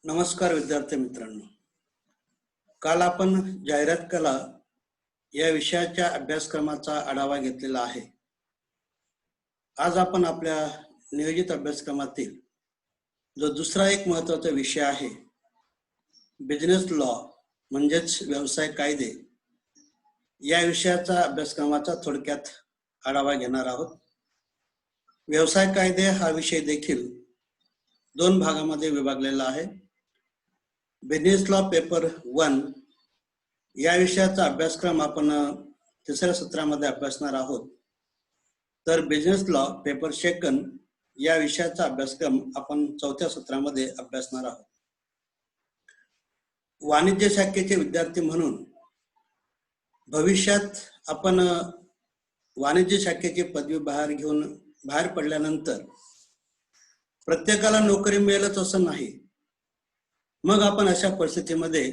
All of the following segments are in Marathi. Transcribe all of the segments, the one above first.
नमस्कार विद्यार्थी मित्रांनो. काल आपण जाहिरात कला या विषयाच्या अभ्यासक्रमाचा आढावा घेतलेला आहे. आज आपण आपल्या नियोजित अभ्यासक्रमातील जो दुसरा एक महत्त्वाचा विषय आहे, बिझनेस लॉ म्हणजेच व्यवसाय कायदे, या विषयाचा अभ्यासक्रमाचा थोडक्यात आढावा घेणार आहोत. व्यवसाय कायदे हा विषय देखील दोन भागामध्ये विभागलेला आहे. बिझनेस लॉ पेपर 1 या विषयाचा अभ्यासक्रम आपण तिसऱ्या सत्रामध्ये अभ्यासणार आहोत. तर बिझनेस लॉ पेपर 2 या विषयाचा अभ्यासक्रम आपण चौथ्या सत्रामध्ये अभ्यासणार आहोत. वाणिज्य शाखेचे विद्यार्थी म्हणून भविष्यात आपण वाणिज्य शाखेची पदवी बाहेर पडल्यानंतर प्रत्येकाला नोकरी मिळेलच असं नाही. मग आपण अशा परिस्थितीमध्ये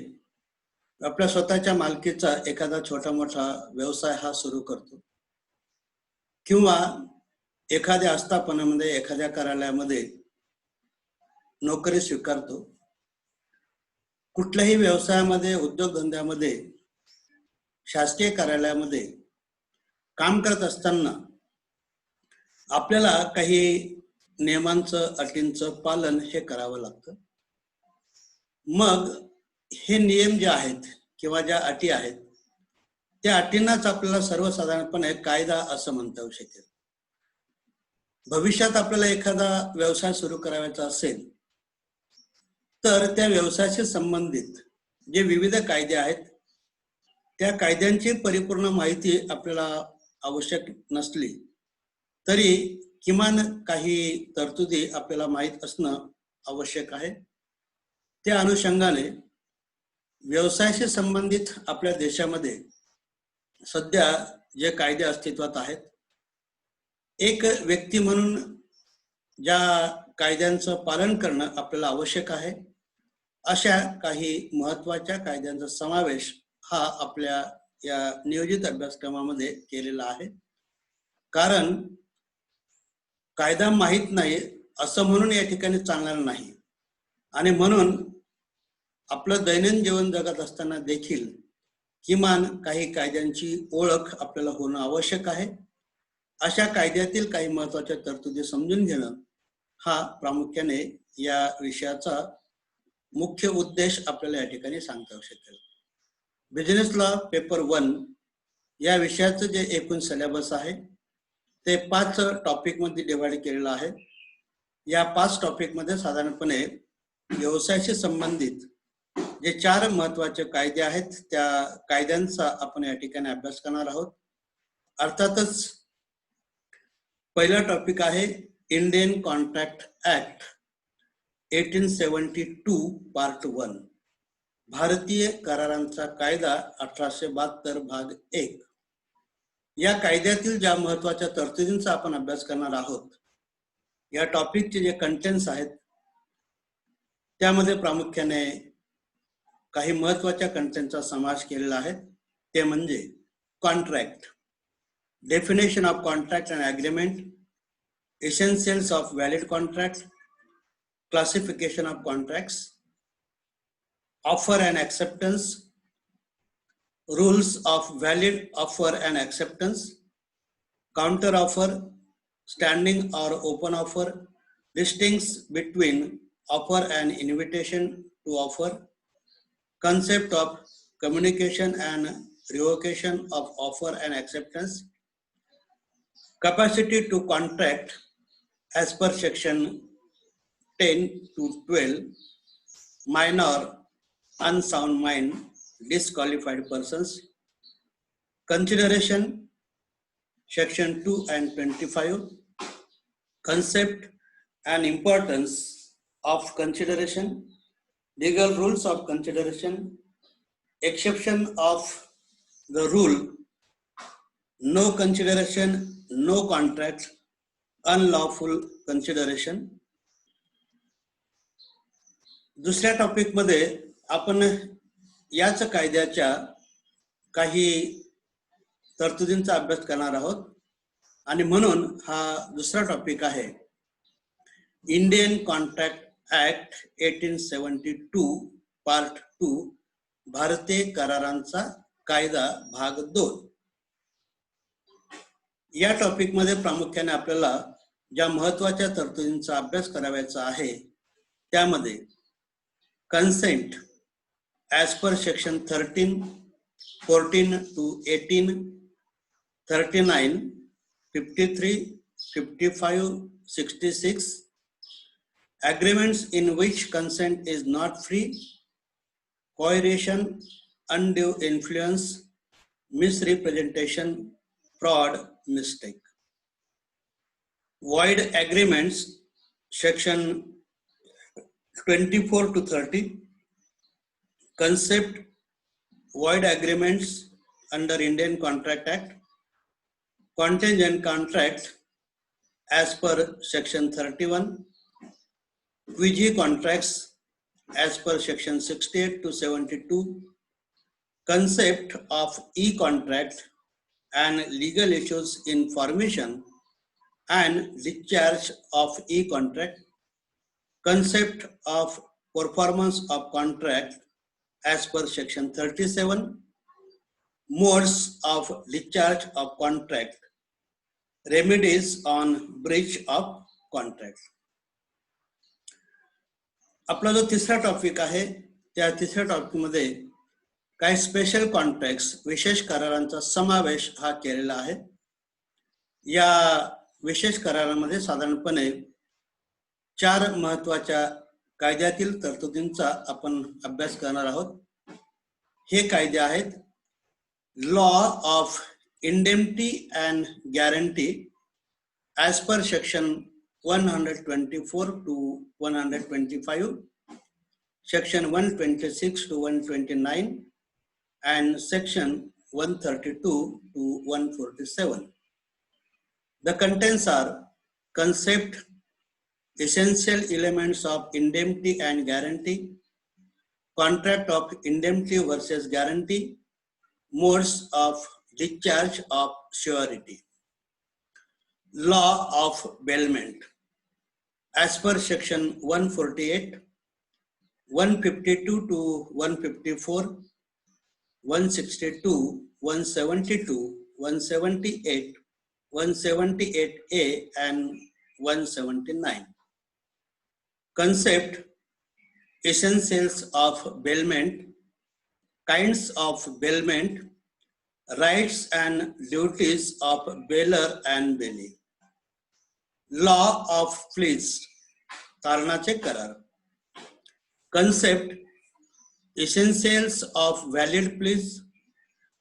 आपल्या स्वतःच्या मालकीचा एखादा छोटा मोठा व्यवसाय हा सुरू करतो किंवा एखाद्या आस्थापनामध्ये एखाद्या कार्यालयामध्ये नोकरी स्वीकारतो. कुठल्याही व्यवसायामध्ये, उद्योगधंद्यामध्ये, शासकीय कार्यालयामध्ये काम करत असताना आपल्याला काही नियमांचं, अटींचं पालन हे करावं लागतं. मग हे नियम जे आहेत किंवा ज्या अटी आहेत, त्या अटींनाच आपल्याला सर्वसाधारणपणे कायदा असं म्हणता येऊ शकेल. भविष्यात आपल्याला एखादा व्यवसाय सुरू करायचा असेल तर त्या व्यवसायाशी संबंधित जे विविध कायदे आहेत, त्या कायद्यांची परिपूर्ण माहिती आपल्याला आवश्यक नसली तरी किमान काही तरतुदी आपल्याला माहीत असणं आवश्यक आहे. त्या अनुषंगाने व्यवसायाशी संबंधित आपल्या देशामध्ये सध्या जे कायदे अस्तित्वात आहेत, एक व्यक्ती म्हणून ज्या कायद्यांचं पालन करणं आपल्याला आवश्यक आहे, अशा काही महत्त्वाच्या कायद्यांचा समावेश हा आपल्या या नियोजित अभ्यासक्रमामध्ये केलेला आहे. कारण कायदा माहीत नाही असं म्हणून या ठिकाणी चालणार नाही, आणि म्हणून आपलं दैनंदिन जीवन जगत असताना देखील किमान काही कायद्यांची ओळख आपल्याला होणं आवश्यक आहे. अशा कायद्यातील काही महत्त्वाच्या तरतुदी समजून घेणं हा प्रामुख्याने या विषयाचा मुख्य उद्देश आपल्याला या ठिकाणी सांगता येऊ शकेल. बिझनेस लॉ पेपर 1 या विषयाचं जे एकूण सिलेबस आहे ते 5 टॉपिकमध्ये डिवाइड केलेलं आहे. या 5 टॉपिकमध्ये साधारणपणे व्यवसायाशी संबंधित जे 4 महत्त्वाचे कायदे आहेत, त्या कायद्यांचा आपण या ठिकाणी अभ्यास करणार आहोत. अर्थातच पहिला टॉपिक आहे इंडियन कॉन्ट्रॅक्ट ऍक्ट 1872 पार्ट 1, भारतीय करारांचा कायदा 1872 भाग 1. या कायद्यातील ज्या महत्त्वाच्या तरतुदींचा आपण अभ्यास करणार आहोत, या टॉपिकचे जे कंटेंट्स आहेत त्यामध्ये प्रामुख्याने काही महत्त्वाच्या कंटेंटचा समावेश केलेला आहे. ते म्हणजे contract, definition of contract and agreement, essentials of valid contract, classification of contracts, offer and acceptance, rules of valid offer and acceptance, counter offer, standing or open offer, distincts between offer and invitation to offer, concept of communication and revocation of offer and acceptance, capacity to contract as per section 10 to 12, minor unsound mind, disqualified persons, consideration section 2 and 25, concept and importance of consideration, legal rules of consideration, exception of the rule no consideration, no contract, unlawful consideration. दुसऱ्या टॉपिक मध्ये आपण याच कायद्याच्या काही तरतुदींचा अभ्यास करणार आहोत, आणि म्हणून हा दुसरा टॉपिक आहे इंडियन कॉन्ट्रॅक्ट ऍक्ट 1872 पार्ट 2 भारतीय करारांचा कायदा भाग 2. या टॉपिक मध्ये प्रामुख्याने आपल्याला ज्या महत्त्वाच्या तरतुदींचा अभ्यास करायचा आहे त्यामध्ये consent as per section 13, 14 to 18, 39, 53, 55, 66, agreements in which consent is not free, coercion, undue influence, misrepresentation, fraud, mistake. Void agreements, section 24 to 30, concept, void agreements under Indian Contract Act, contingent contract as per section 31, quasi contracts as per section 68 to 72, concept of e-contract and legal issues in formation and discharge of e-contract, concept of performance of contract as per section 37, modes of discharge of contract, remedies on breach of contract. आपला जो तिसरा टॉपिक आहे त्या तिसऱ्या टॉपिक मध्ये काही स्पेशल कॉन्ट्रॅक्ट्स विशेष करारांचा समावेश हा केलेला आहे. या विशेष करारामध्ये साधारणपणे 4 महत्त्वाच्या कायद्यातील तरतुदींचा आपण अभ्यास करणार आहोत. हे कायदे आहेत law of indemnity and guarantee as per section 124 to 125, section 126 to 129, and section 132 to 147. The contents are concept, essential elements of indemnity and guarantee, contract of indemnity versus guarantee, modes of discharge of surety. Law of bailment as per section 148, 152 to 154, 162, 172, 178, 178A and 179. Concept, essentials of bailment, kinds of bailment, rights and duties of bailer and bailee. Law of pleas, तारणाचे करार. Concept, essentials of valid pleas,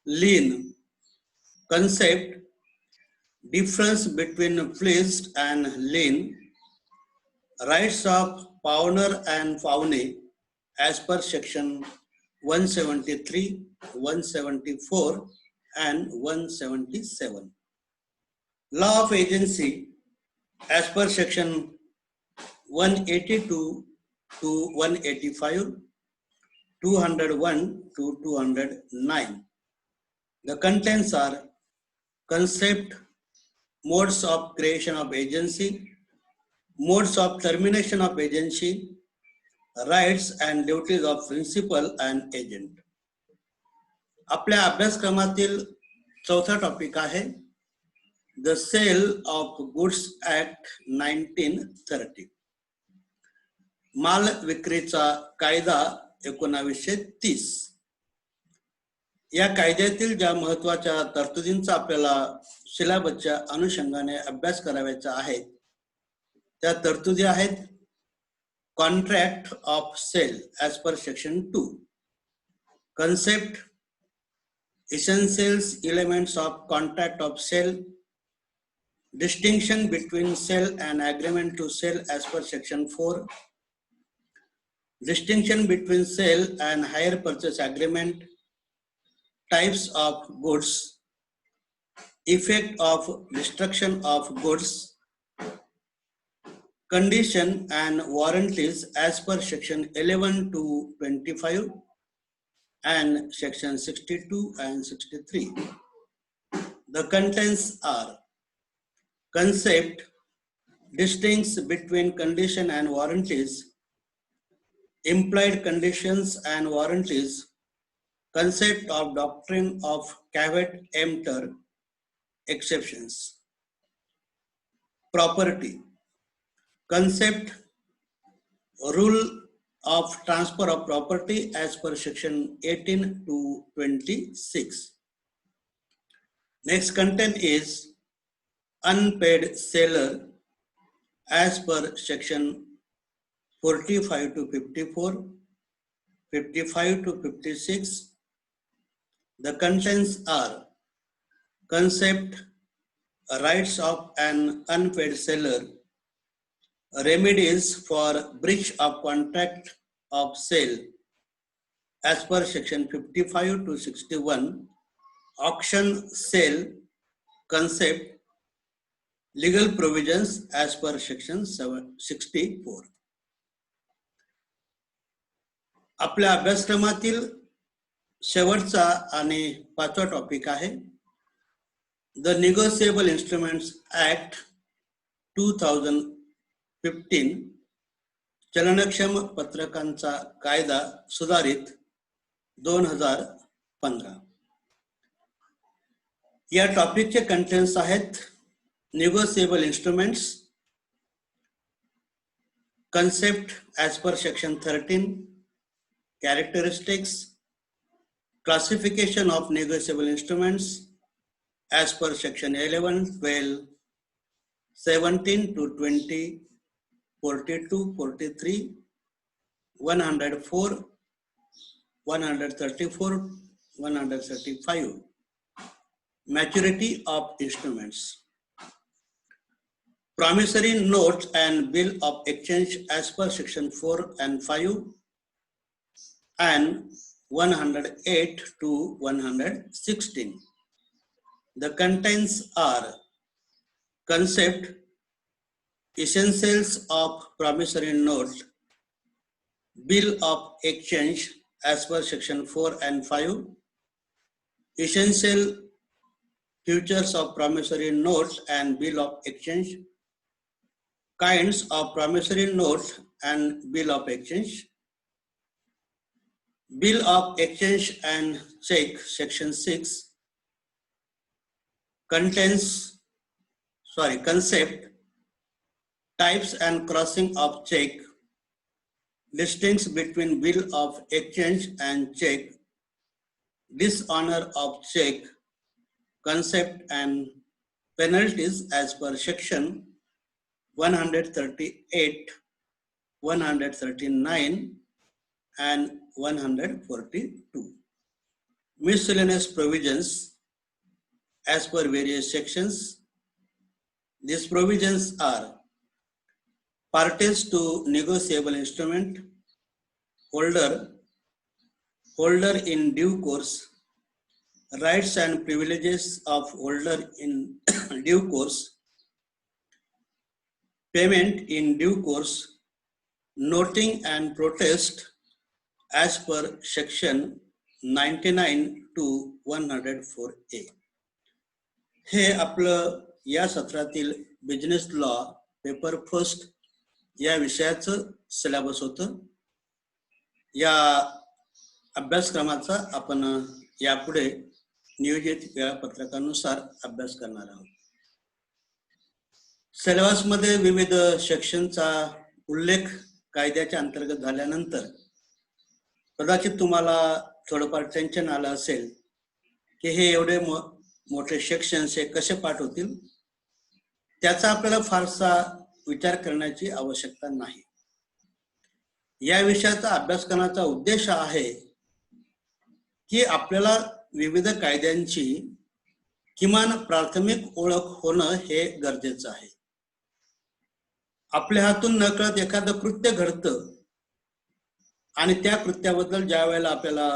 lien. Concept, difference between pleas and lien, rights of pawner and pawnee as per section 173, 174 and 177. Law of agency as per section 182 to 185, 201 to 209. The contents are concept, modes of creation of agency, modes of termination of agency, rights and duties of principal and agent. आपल्या अभ्यासक्रमातील चौथा टॉपिक आहे The Sale of Goods Act 1930. माल विक्रीचा कायदा 1930. या कायद्यातील ज्या महत्त्वाच्या तरतुदींचा आपल्याला सिलेबसच्या अनुषंगाने अभ्यास करायचा आहे त्या तरतुदी आहेत contract of sale as per section 2, concept, essentials elements of contract of sale, distinction between sale and agreement to sell as per section 4, distinction between sale and hire purchase agreement, types of goods, effect of destruction of goods, condition and warranties as per section 11 to 25 and section 62 and 63. The contents are concept, distinction between condition and warranties, implied conditions and warranties, concept of doctrine of caveat emptor, exceptions. Property, concept, rule of transfer of property as per section 18 to 26. Next content is unpaid seller as per section 45 to 54, 55 to 56. The contents are concept, rights of an unpaid seller, remedies for breach of contract of sale as per section 55 to 61, auction sale concept, legal provisions as per section 64. आपल्या अभ्यासक्रमातील शेवटचा आणि 5वा टॉपिक आहे द निगोशिएबल इन्स्ट्रुमेंट्स ऍक्ट 2015, चलनक्षम पत्रकांचा कायदा सुधारित 2015. या टॉपिकचे कंटेंट्स आहेत negotiable instruments, concept as per section 13, characteristics, classification of negotiable instruments as per section 11, 12, 17 to 20, 42, 43, 104, 134, 135. Maturity of instruments. Promissory notes and bill of exchange as per section 4 and 5 and 108 to 116. The contents are concept, essentials of promissory note, bill of exchange as per section 4 and 5, essential features of promissory notes and bill of exchange, kinds of promissory note and bill of exchange, bill of exchange and check section 6 concept, types and crossing of check, listings between bill of exchange and check, dishonor of check, concept and penalties as per section 138, 139 and 142. Miscellaneous provisions as per various sections. These provisions are parties to negotiable instrument, holder in due course, rights and privileges of holder in due course, payment in due course, noting and protest as per section 99 to 104A. हे आपलं या सत्रातील बिझनेस लॉ पेपर फर्स्ट या विषयाचं सिलेबस होतं. या अभ्यासक्रमाचा आपण यापुढे नियोजित वेळापत्रकानुसार अभ्यास करणार आहोत. सिलेबस मध्ये विविध सेक्शनचा उल्लेख कायद्याच्या अंतर्गत झाल्यानंतर कदाचित तुम्हाला थोडंफार टेन्शन आलं असेल की हे एवढे मोठे सेक्शन्स हे कसे पाठ होतील. त्याचा आपल्याला फारसा विचार करण्याची आवश्यकता नाही. या विषयाचा अभ्यास करण्याचा उद्देश आहे की आपल्याला विविध कायद्यांची किमान प्राथमिक ओळख होणं हे गरजेचं आहे. आपल्या हातून नकळत एखादं कृत्य घडतं आणि त्या कृत्याबद्दल ज्या वेळेला आपल्याला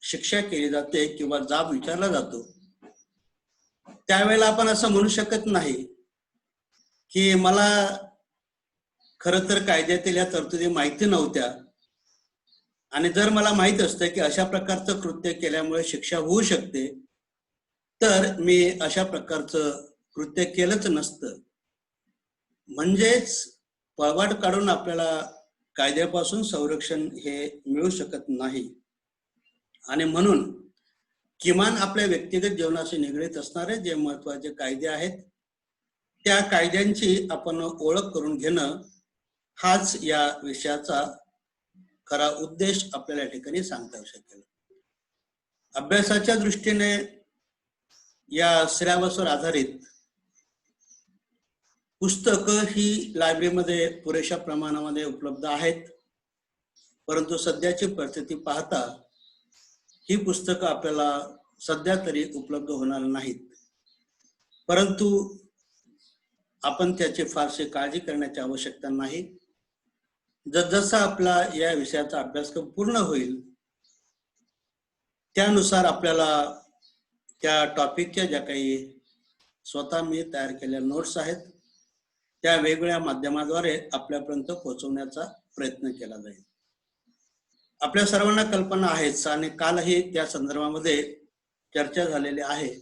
शिक्षा केली जाते किंवा जाब विचारला जातो त्यावेळेला आपण असं म्हणू शकत नाही की मला खरं तर कायद्यातील या तरतुदी माहिती नव्हत्या आणि जर मला माहित असतं की अशा प्रकारचं कृत्य केल्यामुळे शिक्षा होऊ शकते तर मी अशा प्रकारचं कृत्य केलंच नसतं. म्हणजेच पळवाट काढून आपल्याला कायद्यापासून संरक्षण हे मिळू शकत नाही. आणि म्हणून किमान आपल्या व्यक्तिगत जीवनाशी निगडीत असणारे जे महत्वाचे कायदे आहेत त्या कायद्यांची आपण ओळख करून घेणं हाच या विषयाचा खरा उद्देश आपल्याला या ठिकाणी सांगता येऊ शकेल. अभ्यासाच्या दृष्टीने या सिलेबसवर आधारित पुस्तकं ही लायब्ररीमध्ये पुरेशा प्रमाणामध्ये उपलब्ध आहेत, परंतु सध्याची परिस्थिती पाहता ही पुस्तकं आपल्याला सध्या तरी उपलब्ध होणार नाहीत. परंतु आपण त्याची फारशी काळजी करण्याची आवश्यकता नाही. जसजसा आपला या विषयाचा अभ्यासक्रम पूर्ण होईल त्यानुसार आपल्याला त्या टॉपिकच्या ज्या काही स्वतः मी तयार केलेल्या नोट्स आहेत त्या वेगवेगळ्या माध्यमाद्वारे आपल्यापर्यंत पोहोचवण्याचा प्रयत्न केला जाईल. आपल्या सर्वांना कल्पना आहेच आणि कालही त्या संदर्भामध्ये चर्चा झालेली आहे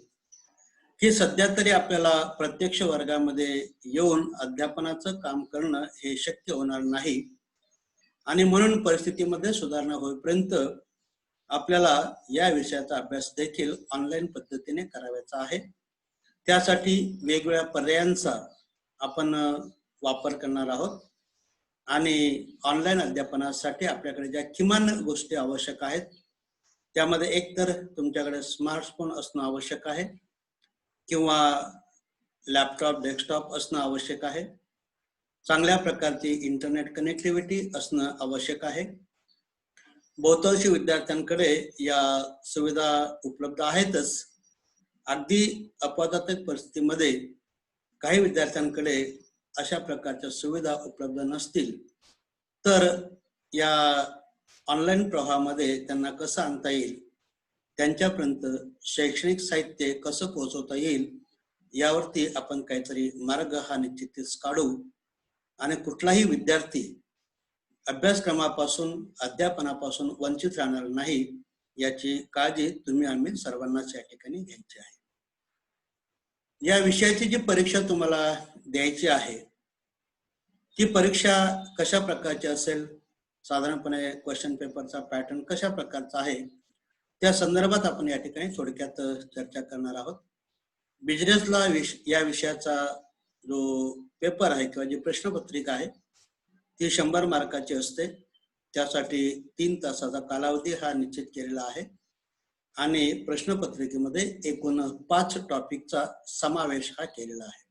की सध्या तरी आपल्याला प्रत्यक्ष वर्गामध्ये येऊन अध्यापनाचं काम करणं हे शक्य होणार नाही आणि म्हणून परिस्थितीमध्ये सुधारणा होईपर्यंत आपल्याला या विषयाचा अभ्यास देखील ऑनलाईन पद्धतीने करायचा आहे. त्यासाठी वेगवेगळ्या पर्यायांचा आपण वापर करणार आहोत आणि ऑनलाईन अध्यापनासाठी आपल्याकडे ज्या किमान गोष्टी आवश्यक आहेत त्यामध्ये एक तर तुमच्याकडे स्मार्टफोन असणं आवश्यक आहे किंवा लॅपटॉप डेस्कटॉप असणं आवश्यक आहे, चांगल्या प्रकारची इंटरनेट कनेक्टिव्हिटी असणं आवश्यक आहे. बहुतांशी विद्यार्थ्यांकडे या सुविधा उपलब्ध आहेतच. अगदी अपवादात्मक परिस्थितीमध्ये काही विद्यार्थ्यांकडे अशा प्रकारच्या सुविधा उपलब्ध नसतील तर या ऑनलाईन प्रवाहामध्ये त्यांना कसं आणता येईल, त्यांच्यापर्यंत शैक्षणिक साहित्य कसं पोहोचवता येईल यावरती आपण काहीतरी मार्ग हा निश्चितच काढू आणि कुठलाही विद्यार्थी अभ्यासक्रमापासून अध्यापनापासून वंचित राहणार नाही याची काळजी तुम्ही आम्ही सर्वांनाच या ठिकाणी घ्यायची आहे. या विषयाची जी परीक्षा तुम्हाला द्यायची आहे ती परीक्षा कशा प्रकारची असेल, साधारणपणे क्वेश्चन पेपरचा पॅटर्न कशा प्रकारचा आहे त्या संदर्भात आपण या ठिकाणी थोडक्यात चर्चा करणार आहोत. बिझनेसला या विषयाचा जो पेपर आहे किंवा जी प्रश्नपत्रिका आहे ती 100 मार्काची असते. त्यासाठी 3 तासाचा कालावधी हा निश्चित केलेला आहे आणि प्रश्नपत्रिकेमध्ये एकूण 5 टॉपिकचा समावेश हा केलेला आहे.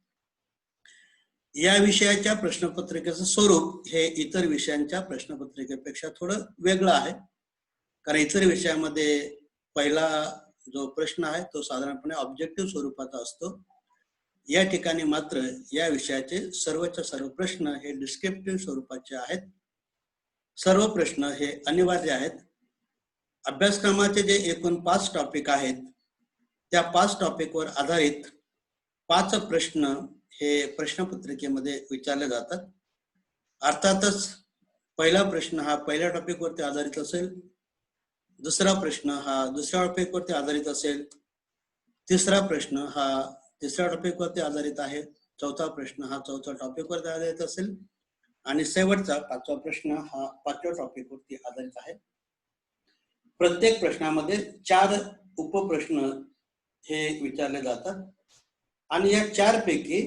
या विषयाच्या प्रश्नपत्रिकेचं स्वरूप हे इतर विषयांच्या प्रश्नपत्रिकेपेक्षा थोडं वेगळं आहे, कारण इतर विषयामध्ये पहिला जो प्रश्न आहे तो साधारणपणे ऑब्जेक्टिव्ह स्वरूपाचा असतो. या ठिकाणी मात्र या विषयाचे सर्वच्या सर्व प्रश्न हे डिस्क्रिप्टिव्ह स्वरूपाचे आहेत. सर्व प्रश्न हे अनिवार्य आहेत. अभ्यासक्रमाचे जे एकूण 5 टॉपिक आहेत त्या 5 टॉपिकवर आधारित 5 प्रश्न हे प्रश्नपत्रिकेमध्ये विचारले जातात. अर्थातच पहिला प्रश्न हा पहिल्या टॉपिकवरती आधारित असेल, दुसरा प्रश्न हा दुसऱ्या टॉपिकवरती आधारित असेल, तिसरा प्रश्न हा तिसऱ्या टॉपिकवरती आधारित आहे, चौथा प्रश्न हा चौथ्या टॉपिकवरती आधारित असेल आणि शेवटचा 5वा प्रश्न हा 5व्या टॉपिकवरती आधारित आहे. प्रत्येक प्रश्नामध्ये 4 उपप्रश्न हे विचारले जातात आणि या 4 पैकी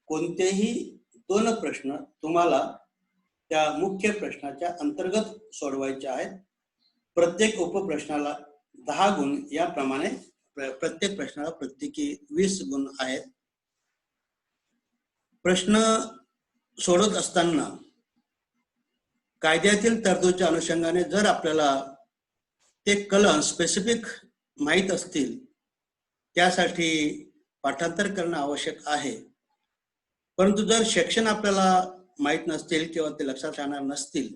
कोणतेही 2 प्रश्न तुम्हाला त्या मुख्य प्रश्नाच्या अंतर्गत सोडवायचे आहेत. प्रत्येक उपप्रश्नाला 10 गुण याप्रमाणे प्रत्येक प्रश्नाला प्रत्येकी 20 गुण आहेत. प्रश्न सोडत असताना कायद्यातील तरतुदीच्या अनुषंगाने जर आपल्याला ते कलम स्पेसिफिक माहीत असतील त्यासाठी पाठांतर करणं आवश्यक आहे. परंतु जर सेक्शन आपल्याला माहीत नसतील किंवा ते लक्षात राहणार नसतील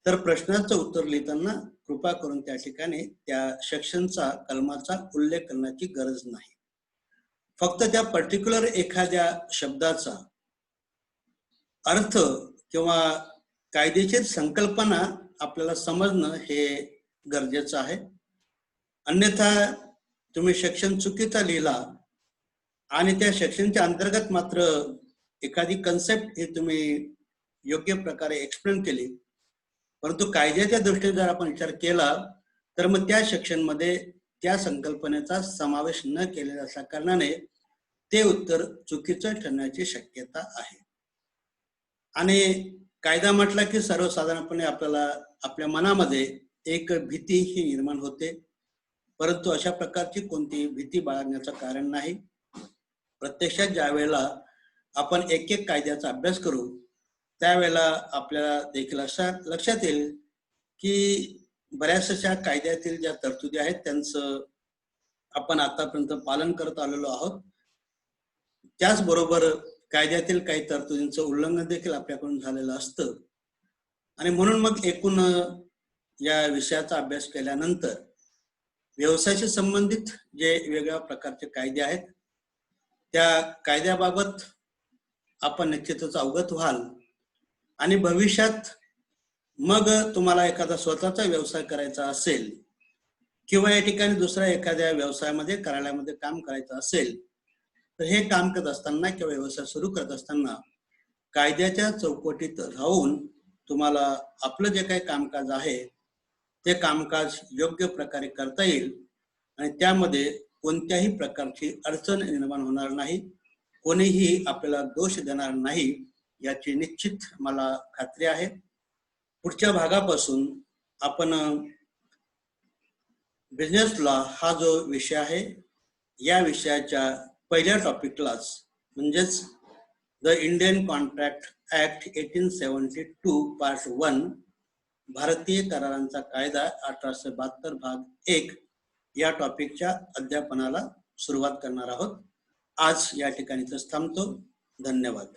तर प्रश्नाचं उत्तर लिहिताना कृपा करून त्या ठिकाणी त्या सेक्शनचा कलमाचा उल्लेख करण्याची गरज नाही. फक्त त्या पर्टिक्युलर एखाद्या शब्दाचा अर्थ किंवा कायदेशीर संकल्पना आपल्याला समजणं हे गरजेचं आहे. अन्यथा तुम्ही सेक्शन चुकीचा लिहिला आणि त्या सेक्शनच्या अंतर्गत मात्र एखादी कन्सेप्ट ही तुम्ही योग्य प्रकारे एक्सप्लेन केली परंतु कायद्याच्या दृष्टीने जर आपण विचार केला तर मग त्या सेक्शन मध्ये त्या संकल्पनेचा समावेश न केलेल्या असल्या कारणाने ते उत्तर चुकीचं ठरण्याची शक्यता आहे. आणि कायदा म्हटला की सर्वसाधारणपणे आपल्याला आपल्या मनामध्ये एक भीती ही निर्माण होते, परंतु अशा प्रकारची कोणती भीती बाळगण्याचं कारण नाही. प्रत्यक्षात ज्या वेळेला आपण एक एक कायद्याचा अभ्यास करू त्यावेळेला आपल्याला देखील लक्षात येईल की बऱ्याचशा कायद्यातील ज्या तरतुदी आहेत त्यांचं आपण आतापर्यंत पालन करत आलेलो आहोत. त्याचबरोबर कायद्यातील काही तरतुदींचं उल्लंघन देखील आपल्याकडून झालेलं असतं. आणि म्हणून मग एकूण या विषयाचा अभ्यास केल्यानंतर व्यवसायाशी संबंधित जे वेगवेगळ्या प्रकारचे कायदे आहेत त्या कायद्याबाबत आपण निश्चितच अवगत व्हाल. आणि भविष्यात मग तुम्हाला एखादा स्वतःचा व्यवसाय करायचा असेल किंवा या ठिकाणी दुसऱ्या एखाद्या व्यवसायामध्ये कार्यालयामध्ये काम करायचं असेल तर हे काम करत असताना किंवा व्यवसाय सुरू करत असताना कायद्याच्या चौकटीत राहून तुम्हाला आपलं जे काही कामकाज आहे ते कामकाज योग्य प्रकारे करता येईल आणि त्यामध्ये कोणत्याही प्रकारची अडचण निर्माण होणार नाही, कोणीही आपल्याला दोष देणार नाही याची निश्चित मला खात्री आहे. पुढच्या भागापासून आपण बिझनेस लॉ हा जो विषय आहे या विषयाच्या पहिल्या टॉपिकलाच म्हणजेच the Indian contract act 1872 part 1 भारतीय करारांचा कायदा 1872 भाग 1 या टॉपिकच्या अध्यापनाला सुरुवात करणार आहोत. आज या ठिकाणीच थांबतो. धन्यवाद.